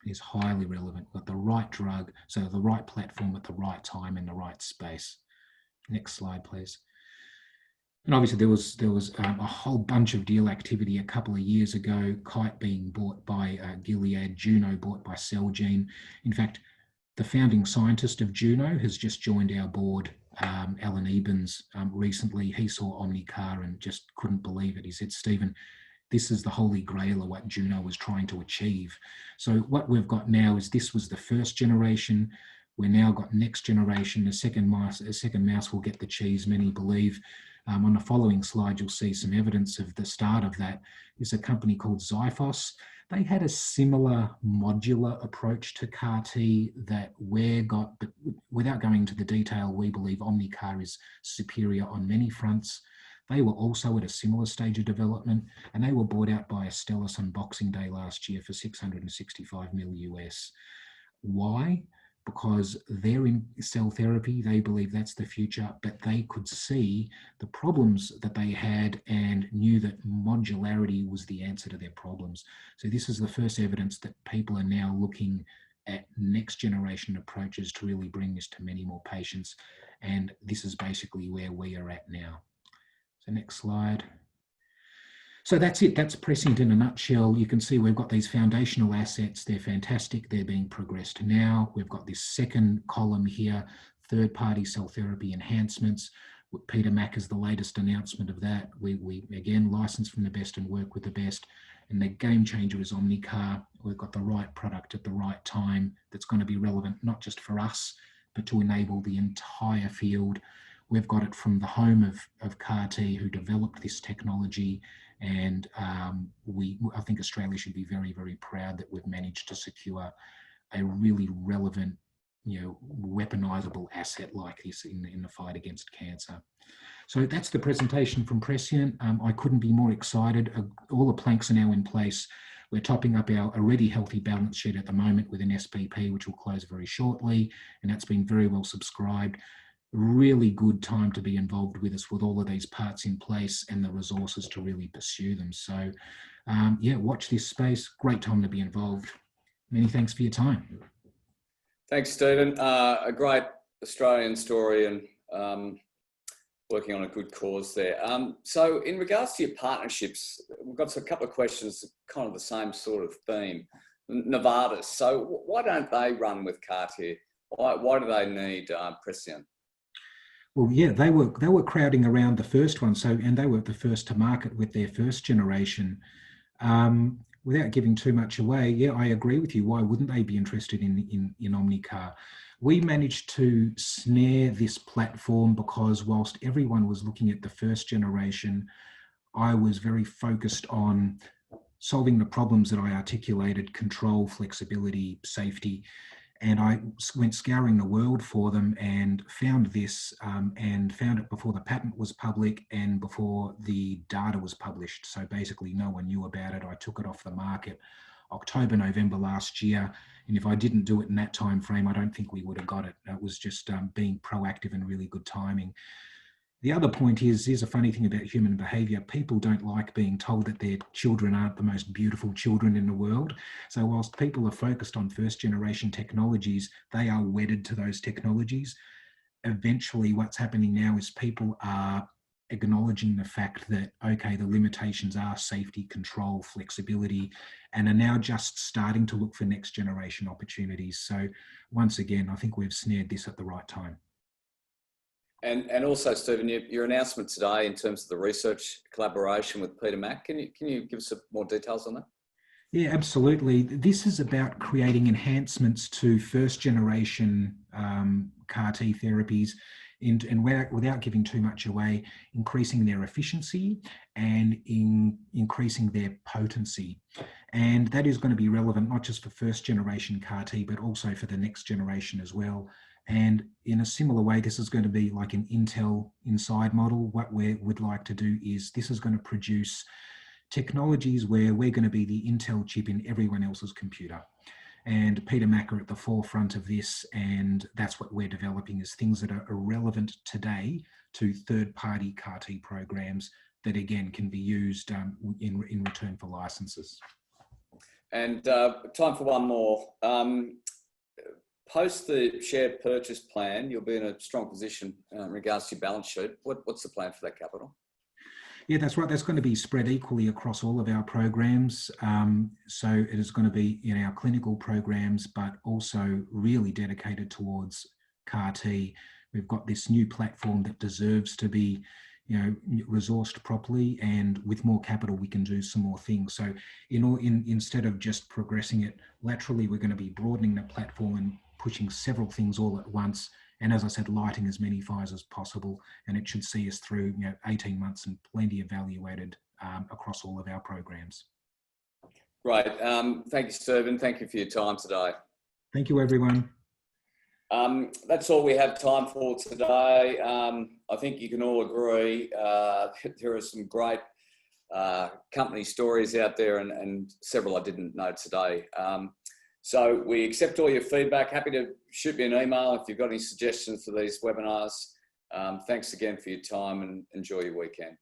It is highly relevant. We've got the right drug, so the right platform at the right time in the right space. Next slide, please. And obviously there was a whole bunch of deal activity a couple of years ago, Kite being bought by Gilead, Juno bought by Celgene. In fact, the founding scientist of Juno has just joined our board, Alan Ebens, recently. He saw Omnicarr and just couldn't believe it. He said, Stephen, this is the holy grail of what Juno was trying to achieve. So what we've got now is this was the first generation. We've now got next generation. A second mouse will get the cheese, many believe. On the following slide, you'll see some evidence of the start of that. Is a company called Xiphos. They had a similar modular approach to CAR T that but without going into the detail, we believe Omnicarr is superior on many fronts. They were also at a similar stage of development, and they were bought out by Astellas on Boxing Day last year for $665 million US. Why? Because they're in cell therapy, they believe that's the future, but they could see the problems that they had and knew that modularity was the answer to their problems. So this is the first evidence that people are now looking at next generation approaches to really bring this to many more patients. And this is basically where we are at now. So next slide. So that's it. That's Prescient in a nutshell. You can see we've got these foundational assets. They're fantastic. They're being progressed now. We've got this second column here, third-party cell therapy enhancements. Peter Mac is the latest announcement of that. We again, license from the best and work with the best. And the game changer is Omnicarr. We've got the right product at the right time that's going to be relevant, not just for us, but to enable the entire field. We've got it from the home of CAR T who developed this technology. And I think Australia should be very, very proud that we've managed to secure a really relevant, weaponizable asset like this in the fight against cancer. So that's the presentation from Prescient. I couldn't be more excited. All the planks are now in place. We're topping up our already healthy balance sheet at the moment with an SPP, which will close very shortly, and that's been very well subscribed. Really good time to be involved with us with all of these parts in place and the resources to really pursue them. So watch this space. Great time to be involved. Many thanks for your time. Thanks, Stephen. A great Australian story and working on a good cause there. So in regards to your partnerships, we've got a couple of questions, kind of the same sort of theme. Novartis, so why don't they run with CAR T? Why do they need Prescient? Well, yeah, they were crowding around the first one, and they were the first to market with their first generation. Without giving too much away, yeah, I agree with you. Why wouldn't they be interested in Omnicarr? We managed to snare this platform because whilst everyone was looking at the first generation, I was very focused on solving the problems that I articulated: control, flexibility, safety. And I went scouring the world for them and found this and found it before the patent was public and before the data was published. So basically no one knew about it. I took it off the market October, November last year. And if I didn't do it in that time frame, I don't think we would have got it. It was just being proactive and really good timing. The other point is, here's a funny thing about human behaviour. People don't like being told that their children aren't the most beautiful children in the world. So whilst people are focused on first generation technologies, they are wedded to those technologies. Eventually what's happening now is people are acknowledging the fact that, okay, the limitations are safety, control, flexibility, and are now just starting to look for next generation opportunities. So once again, I think we've snared this at the right time. And also, Stephen, your announcement today in terms of the research collaboration with Peter Mac, can you give us some more details on that? Yeah, absolutely. This is about creating enhancements to first generation CAR T therapies and without giving too much away, increasing their efficiency and increasing their potency. And that is going to be relevant not just for first generation CAR T, but also for the next generation as well. And in a similar way, this is going to be like an Intel Inside model. What we would like to do is this is going to produce technologies where we're going to be the Intel chip in everyone else's computer. And Peter Mac are at the forefront of this, and that's what we're developing, is things that are relevant today to third-party CAR T programs that, again, can be used in return for licenses. And time for one more. Post the share purchase plan, you'll be in a strong position in regards to your balance sheet. What's the plan for that capital? Yeah, that's right. That's going to be spread equally across all of our programs. So it is going to be in our clinical programs, but also really dedicated towards CAR T. We've got this new platform that deserves to be, resourced properly, and with more capital, we can do some more things. So instead of just progressing it laterally, we're going to be broadening the platform and pushing several things all at once. And as I said, lighting as many fires as possible, and it should see us through 18 months and plenty evaluated across all of our programs. Great. Thank you, Stephen. Thank you for your time today. Thank you, everyone. That's all we have time for today. I think you can all agree there are some great company stories out there, and several I didn't know today. So we accept all your feedback. Happy to shoot me an email if you've got any suggestions for these webinars. Thanks again for your time, and enjoy your weekend.